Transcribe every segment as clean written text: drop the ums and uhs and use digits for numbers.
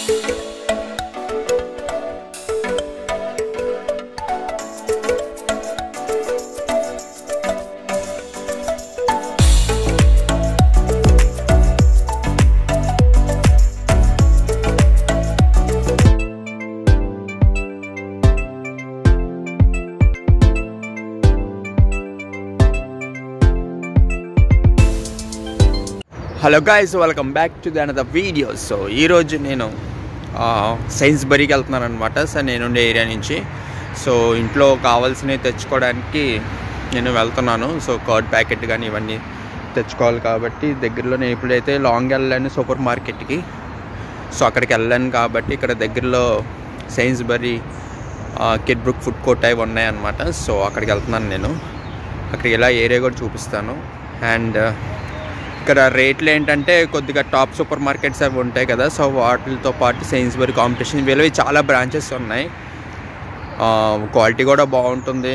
Hello guys, welcome back to the another video. So ఈరోజు నేను సైన్స్బరీకి వెళ్తున్నాను అనమాట. సో నేను ఉండే ఏరియా నుంచి సో ఇంట్లో కావాల్సినవి తెచ్చుకోవడానికి నేను వెళ్తున్నాను. సో కర్డ్ ప్యాకెట్ కానీ ఇవన్నీ తెచ్చుకోవాలి కాబట్టి దగ్గరలో నేను ఇప్పుడైతే లాంగ్ వెళ్ళాను సూపర్ మార్కెట్కి. సో అక్కడికి వెళ్ళాను కాబట్టి ఇక్కడ దగ్గరలో సైన్స్బరీ కిడ్ బ్రూక్ ఫుడ్ కోర్ట్ అవి ఉన్నాయన్నమాట. సో అక్కడికి వెళ్తున్నాను నేను. అక్కడికి ఎలా ఏరియా కూడా చూపిస్తాను. అండ్ ఇక్కడ రేట్లు ఏంటంటే కొద్దిగా టాప్ సూపర్ మార్కెట్స్ అవి ఉంటాయి కదా, సో వాటితో పాటు సైన్స్బరీ కాంపిటీషన్ వీళ్ళవి చాలా బ్రాంచెస్ ఉన్నాయి. క్వాలిటీ కూడా బాగుంటుంది,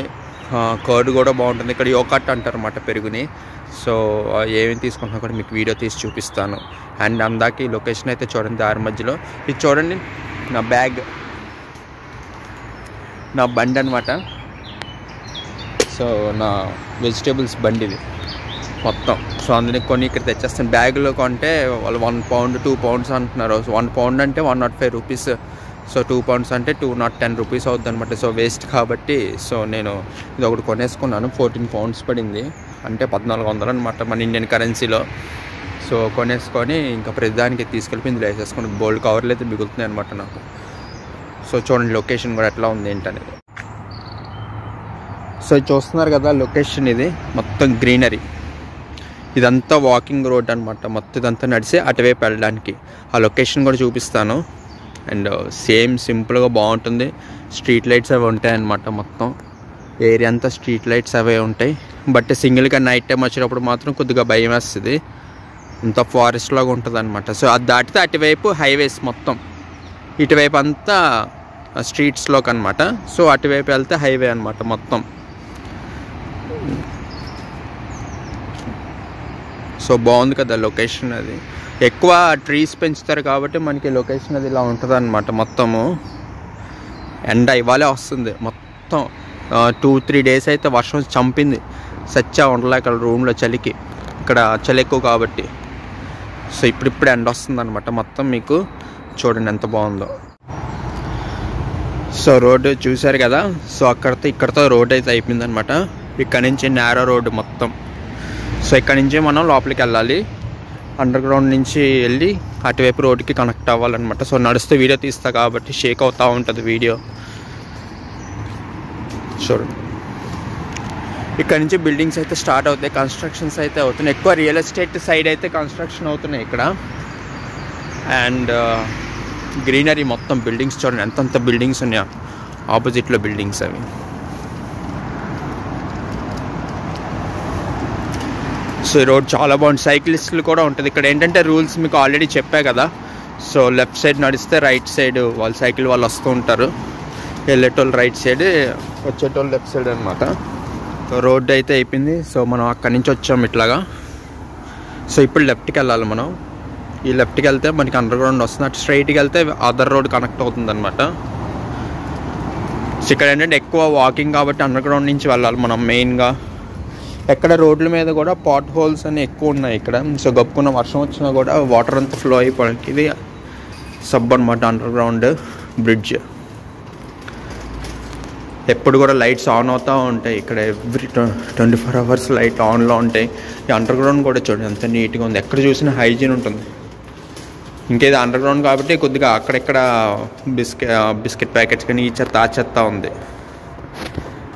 కర్డ్ కూడా బాగుంటుంది. ఇక్కడ యోకట్ అంటారు అన్నమాట పెరుగుని. సో ఏమేమి తీసుకుంటున్నా కూడా మీకు వీడియో తీసి చూపిస్తాను. అండ్ అందాక ఈ లొకేషన్ అయితే చూడండి, దారి మధ్యలో ఇది చూడండి నా బ్యాగ్, నా బండి అనమాట. సో నా వెజిటేబుల్స్ బండి ఇది మొత్తం. సో అందులో కొన్ని ఇక్కడ తెచ్చేస్తాను. బ్యాగులో కొంటే వాళ్ళు 1 pound 2 pounds అంటున్నారు. సో 1 pound అంటే 105 rupees. సో 2 pounds అంటే 210 rupees అవుతుంది అనమాట. సో వేస్ట్ కాబట్టి సో నేను ఇది ఒకటి కొనేసుకున్నాను. 14 pounds పడింది, అంటే 1400 అనమాట మన ఇండియన్ కరెన్సీలో. సో కొనేసుకొని ఇంకా ప్రతిదానికి తీసుకెళ్ళి ఇందులో వేసేసుకుని బోల్డ్ కవర్లు అయితే మిగులుతున్నాయి అనమాట నాకు. సో చూడండి లొకేషన్ కూడా ఎట్లా ఉంది ఏంటనేది. సో చూస్తున్నారు కదా లొకేషన్, ఇది మొత్తం గ్రీనరీ. ఇదంతా వాకింగ్ రోడ్ అనమాట. మొత్తం ఇదంతా నడిచి అటువైపు వెళ్ళడానికి. ఆ లొకేషన్ కూడా చూపిస్తాను. అండ్ సేమ్ సింపుల్గా బాగుంటుంది. స్ట్రీట్ లైట్స్ అవి ఉంటాయన్నమాట. మొత్తం ఏరియా అంతా స్ట్రీట్ లైట్స్ అవే ఉంటాయి. బట్ సింగిల్గా నైట్ టైం వచ్చినప్పుడు మాత్రం కొద్దిగా భయం వేస్తుంది. అంత ఫారెస్ట్ లాగా ఉంటుంది అనమాట. సో అది దాటితే అటువైపు హైవేస్ మొత్తం, ఇటువైపు అంతా స్ట్రీట్స్లోకి అనమాట. సో అటువైపు వెళ్తే హైవే అనమాట మొత్తం. సో బాగుంది కదా లొకేషన్. అది ఎక్కువ ట్రీస్ పెంచుతారు కాబట్టి మనకి లొకేషన్ అది ఇలా ఉంటుంది అనమాట. మొత్తము ఎండ ఇవాళే వస్తుంది. మొత్తం 2-3 days అయితే వర్షం చంపింది. సచ్చా ఉండలేక రూమ్లో చలికి. ఇక్కడ చలి ఎక్కువ కాబట్టి. సో ఇప్పుడు ఎండ వస్తుంది అనమాట మొత్తం. మీకు చూడండి ఎంత బాగుందో. సో రోడ్డు చూసారు కదా. సో ఇక్కడతో రోడ్ అయితే అయిపోయింది అనమాట. ఇక్కడ నుంచి నేరో రోడ్డు మొత్తం. సో ఇక్కడ నుంచి మనం లోపలికి వెళ్ళాలి. అండర్ గ్రౌండ్ నుంచి వెళ్ళి అటువైపు రోడ్డుకి కనెక్ట్ అవ్వాలన్నమాట. సో నడుస్తూ వీడియో తీస్తా కాబట్టి షేక్ అవుతూ ఉంటుంది వీడియో. చూడండి ఇక్కడ నుంచి బిల్డింగ్స్ అయితే స్టార్ట్ అవుతాయి, కన్స్ట్రక్షన్స్ అయితే అవుతున్నాయి. ఎక్కువ రియల్ ఎస్టేట్ సైడ్ అయితే కన్స్ట్రక్షన్ అవుతున్నాయి ఇక్కడ. అండ్ గ్రీనరీ మొత్తం బిల్డింగ్స్ చూడండి ఎంతంత బిల్డింగ్స్ ఉన్నాయో. ఆపోజిట్లో బిల్డింగ్స్ అవి. సో ఈ రోడ్ చాలా బాగుంది. సైక్లిస్టులు కూడా ఉంటుంది ఇక్కడ. ఏంటంటే రూల్స్ మీకు ఆల్రెడీ చెప్పా కదా. సో లెఫ్ట్ సైడ్ నడిస్తే రైట్ సైడ్ వాళ్ళు సైకిల్ వాళ్ళు వస్తూ ఉంటారు. వెళ్ళేటోళ్ళు రైట్ సైడ్, వచ్చేటోళ్ళు లెఫ్ట్ సైడ్ అనమాట. రోడ్డు అయితే అయిపోయింది. సో మనం అక్కడి నుంచి వచ్చాము ఇట్లాగా. సో ఇప్పుడు లెఫ్ట్కి వెళ్ళాలి మనం. ఈ లెఫ్ట్కి వెళ్తే మనకి అండర్ గ్రౌండ్ వస్తుంది. అటు స్ట్రైట్కి వెళ్తే అదర్ రోడ్ కనెక్ట్ అవుతుంది అనమాట. సో ఇక్కడ ఏంటంటే ఎక్కువ వాకింగ్ కాబట్టి అండర్ గ్రౌండ్ నుంచి వెళ్ళాలి మనం మెయిన్గా. ఎక్కడ రోడ్ల మీద కూడా పాట్ హోల్స్ అని ఎక్కువ ఉన్నాయి ఇక్కడ. సో గప్పుకున్న వర్షం వచ్చినా కూడా వాటర్ అంతా ఫ్లో అయిపోవడానికి ఇది సబ్ అనమాట. Under ground bridge. ఎప్పుడు కూడా లైట్స్ ఆన్ అవుతూ ఉంటాయి ఇక్కడ. ఎవ్రీ 24 hours లైట్ ఆన్లో ఉంటాయి. ఈ అండర్ గ్రౌండ్ కూడా చూడండి ఎంత నీట్గా ఉంది. ఎక్కడ చూసినా హైజీన్ ఉంటుంది. ఇంకేది అండర్ గ్రౌండ్ కాబట్టి కొద్దిగా అక్కడెక్కడ బిస్కెట్ ప్యాకెట్స్ కానీ ఈ చెత్త ఆ చెత్త ఉంది.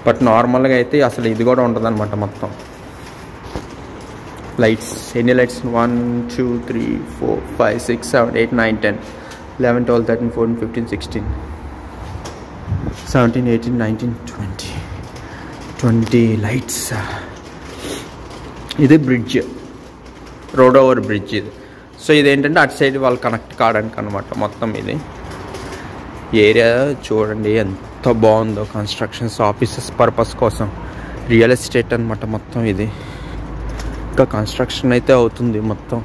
బట్ నార్మల్గా అయితే అసలు ఇది కూడా ఉంటుంది అనమాట మొత్తం. లైట్స్ ఎన్ని లైట్స్ 1 2 3 4 5 6 7 8 9 10 11 12 13 14 15 16 17 18 19 20 లైట్స్. ఇది బ్రిడ్జ్, రోడ్ ఓవర్ బ్రిడ్జ్ ఇది. సో ఇదేంటంటే అటు సైడ్ వాళ్ళు కనెక్ట్ కావడానికి అనమాట మొత్తం. ఇది ఏరియా చూడండి ఎంత బాగుందో. కన్స్ట్రక్షన్స్, ఆఫీసెస్ పర్పస్ కోసం రియల్ ఎస్టేట్ అనమాట మొత్తం ఇది. ఇంకా కన్స్ట్రక్షన్ అయితే అవుతుంది మొత్తం.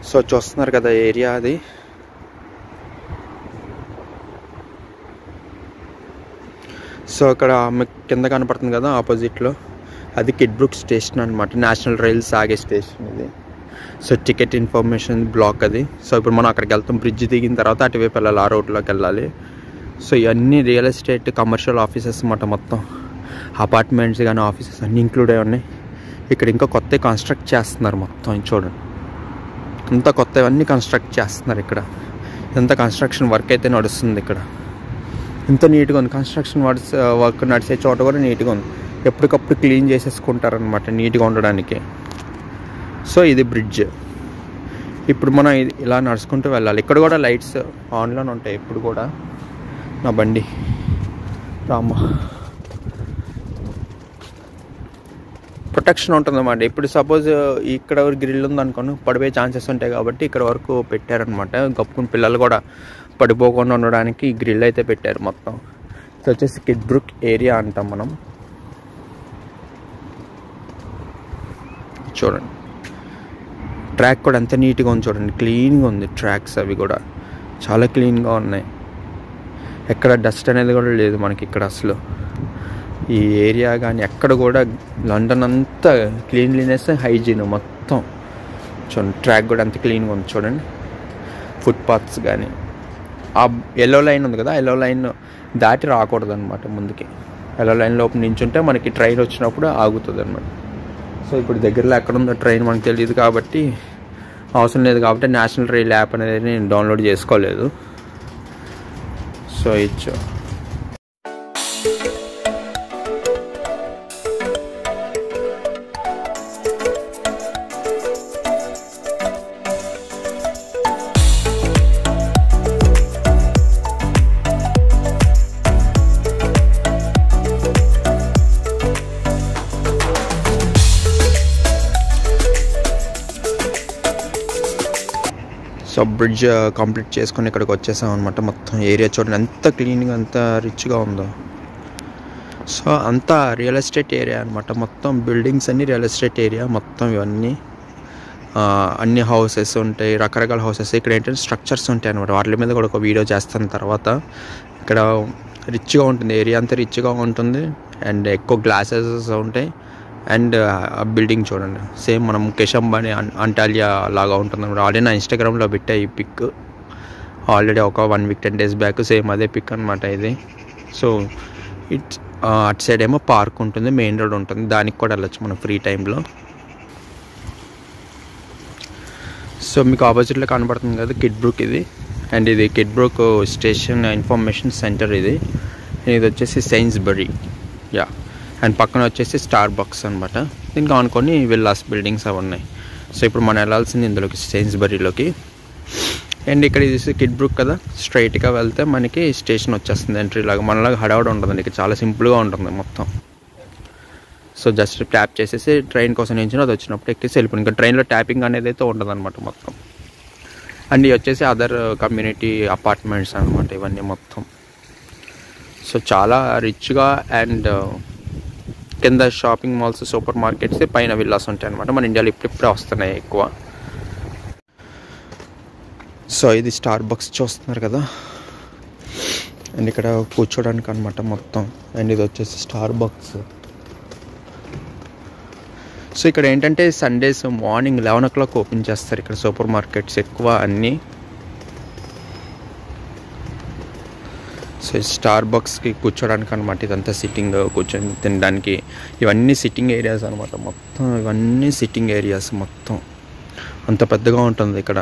సో చూస్తున్నారు కదా ఏరియా అది. సో అక్కడ మీకు కింద కనపడుతుంది కదా ఆపోజిట్లో, అది కిడ్బ్రూక్ స్టేషన్ అనమాట. నేషనల్ రైల్స్ ఆగే స్టేషన్ ఇది. సో టికెట్ ఇన్ఫర్మేషన్ బ్లాక్ అది. సో ఇప్పుడు మనం అక్కడికి వెళ్తాం. బ్రిడ్జ్ దిగిన తర్వాత అటువైపు వెళ్ళాలి, ఆ రోడ్లోకి వెళ్ళాలి. సో ఇవన్నీ రియల్ ఎస్టేట్ కమర్షియల్ ఆఫీసెస్ అన్నమాట. మొత్తం అపార్ట్మెంట్స్ కానీ ఆఫీసెస్ అన్నీ ఇంక్లూడ్ అయి ఉన్నాయి. ఇక్కడ ఇంకా కొత్త కన్స్ట్రక్ట్ చేస్తున్నారు మొత్తం. చూడండి, అంతా కొత్తవన్నీ కన్స్ట్రక్ట్ చేస్తున్నారు ఇక్కడ. ఎంత కన్స్ట్రక్షన్ వర్క్ అయితే నడుస్తుంది ఇక్కడ. ఇంత నీట్గా ఉంది. కన్స్ట్రక్షన్ వర్క్ నడిచే చోట కూడా నీట్గా ఉంది. ఎప్పటికప్పుడు క్లీన్ చేసేసుకుంటారనమాట నీట్గా ఉండడానికి. సో ఇది బ్రిడ్జ్. ఇప్పుడు మనం ఇలా నడుచుకుంటూ వెళ్ళాలి. ఇక్కడ కూడా లైట్స్ ఆన్లోనే ఉంటాయి ఇప్పుడు కూడా. నా బండి రామ్మ ప్రొటెక్షన్ ఉంటుందన్నమాట. ఇప్పుడు సపోజ్ ఇక్కడ గ్రిల్ ఉందనుకోండి, పడిపోయే ఛాన్సెస్ ఉంటాయి కాబట్టి ఇక్కడ వరకు పెట్టారనమాట. గప్పుకుని పిల్లలు కూడా పడిపోకుండా ఉండడానికి ఈ గ్రిల్ అయితే పెట్టారు మొత్తం. ఇది వచ్చేసి కిడ్బ్రూక్ ఏరియా అంటాం మనం. చూడండి, ట్రాక్ కూడా ఎంత నీట్గా ఉంది చూడండి. క్లీన్గా ఉంది ట్రాక్స్, అవి కూడా చాలా క్లీన్గా ఉన్నాయి. ఎక్కడ డస్ట్ అనేది కూడా లేదు మనకి ఇక్కడ అసలు. ఈ ఏరియా కానీ ఎక్కడ కూడా, లండన్ అంతా క్లీన్లీనెస్, హైజీన్ మొత్తం. చూడండి, ట్రాక్ కూడా ఎంత క్లీన్గా ఉంది చూడండి. ఫుట్పాత్స్ కానీ, ఆ ఎల్లో లైన్ ఉంది కదా, ఎల్లో లైన్ దాటి రాకూడదు అనమాట ముందుకి. ఎల్లో లైన్ లోపు నించుంటే మనకి ట్రైన్ వచ్చినప్పుడు ఆగుతుంది అనమాట. సో ఇప్పుడు దగ్గరలో ఎక్కడ ఉందో ట్రైన్ మనకు తెలియదు కాబట్టి, అవసరం లేదు కాబట్టి నేషనల్ రైల్ యాప్ అనేది నేను డౌన్లోడ్ చేసుకోలేదు. సో ఇచ్చు సో బ్రిడ్జ్ కంప్లీట్ చేసుకొని ఇక్కడికి వచ్చేసాం అనమాట. మొత్తం ఏరియా చూడండి ఎంత క్లీన్గా, ఎంత రిచ్గా ఉందో. సో అంతా రియల్ ఎస్టేట్ ఏరియా అనమాట. మొత్తం బిల్డింగ్స్ అన్నీ రియల్ ఎస్టేట్ ఏరియా మొత్తం. ఇవన్నీ అన్ని హౌసెస్ ఉంటాయి, రకరకాల హౌసెస్. ఇక్కడ ఏంటంటే స్ట్రక్చర్స్ ఉంటాయి అనమాట. వాటి మీద కూడా ఒక వీడియో చేస్తాను తర్వాత. ఇక్కడ రిచ్గా ఉంటుంది, ఏరియా అంతా రిచ్గా ఉంటుంది. అండ్ ఎక్కువ గ్లాసెస్ ఉంటాయి. అండ్ ఆ బిల్డింగ్ చూడండి, సేమ్ మనం ముఖేష్ అంబానీ అంటాలియా లాగా ఉంటుంది. ఆల్రెడీ నా ఇన్స్టాగ్రామ్లో పెట్టా ఈ పిక్. ఆల్రెడీ ఒక 1 వీక్ 10 డేస్ బ్యాక్ సేమ్ అదే పిక్ అనమాట ఇది. సో అటు సైడ్ ఏమో పార్క్ ఉంటుంది, మెయిన్ రోడ్ ఉంటుంది, దానికి కూడా వెళ్ళచ్చు మనం ఫ్రీ టైంలో. సో మీకు ఆపోజిట్లో కనబడుతుంది కదా కిడ్బ్రూక్ ఇది. అండ్ ఇది కిడ్బ్రూక్ స్టేషన్ ఇన్ఫర్మేషన్ సెంటర్ ఇది. ఇది వచ్చేసి సైన్స్బరీ, యా. అండ్ పక్కన వచ్చేసి స్టార్ బక్స్ అనమాట. దీనికి ఆనుకొని విల్లాస్ బిల్డింగ్స్ అవి ఉన్నాయి. సో ఇప్పుడు మనం వెళ్ళాల్సింది ఇందులోకి, సైన్స్బరీలోకి. అండ్ ఇక్కడ ఇది కిడ్బ్రూక్ కదా, స్ట్రైట్గా వెళ్తే మనకి స్టేషన్ వచ్చేస్తుంది ఎంట్రీ లాగా. మనలాగా హడావుడి ఉంటుందండి, ఇక్కడ చాలా సింపుల్గా ఉంటుంది మొత్తం. సో జస్ట్ ట్యాప్ చేసేసి ట్రైన్ కోసం నుంచి అది వచ్చినప్పుడు ఎక్కేసి వెళ్ళిపోయింది. ఇంకా ట్రైన్లో ట్యాపింగ్ అనేది అయితే ఉంటుంది అనమాట మొత్తం. అండ్ ఇవి వచ్చేసి అదర్ కమ్యూనిటీ అపార్ట్మెంట్స్ అనమాట ఇవన్నీ మొత్తం. సో చాలా రిచ్గా, అండ్ కింద షాపింగ్ మాల్స్, సూపర్ మార్కెట్స్, పైన విల్లాస్ ఉంటాయి అనమాట. మన ఇండియాలో ఇప్పుడిప్పుడే వస్తున్నాయి ఎక్కువ. సో ఇది స్టార్ బక్స్ చూస్తున్నారు కదా, అండ్ ఇక్కడ కూర్చోడానికి అనమాట మొత్తం. అండ్ ఇది వచ్చేసి స్టార్ బక్స్. సో ఇక్కడ ఏంటంటే సండేస్ మార్నింగ్ 11 o'clock ఓపెన్ చేస్తారు ఇక్కడ సూపర్ మార్కెట్స్ ఎక్కువ అన్నీ. సో స్టార్ బక్స్కి కూర్చోడానికి అనమాట ఇదంతా. సిట్టింగ్, కూర్చొని తినడానికి, ఇవన్నీ సిట్టింగ్ ఏరియాస్ అనమాట మొత్తం. ఇవన్నీ సిట్టింగ్ ఏరియాస్ మొత్తం. అంత పెద్దగా ఉంటుంది ఇక్కడ.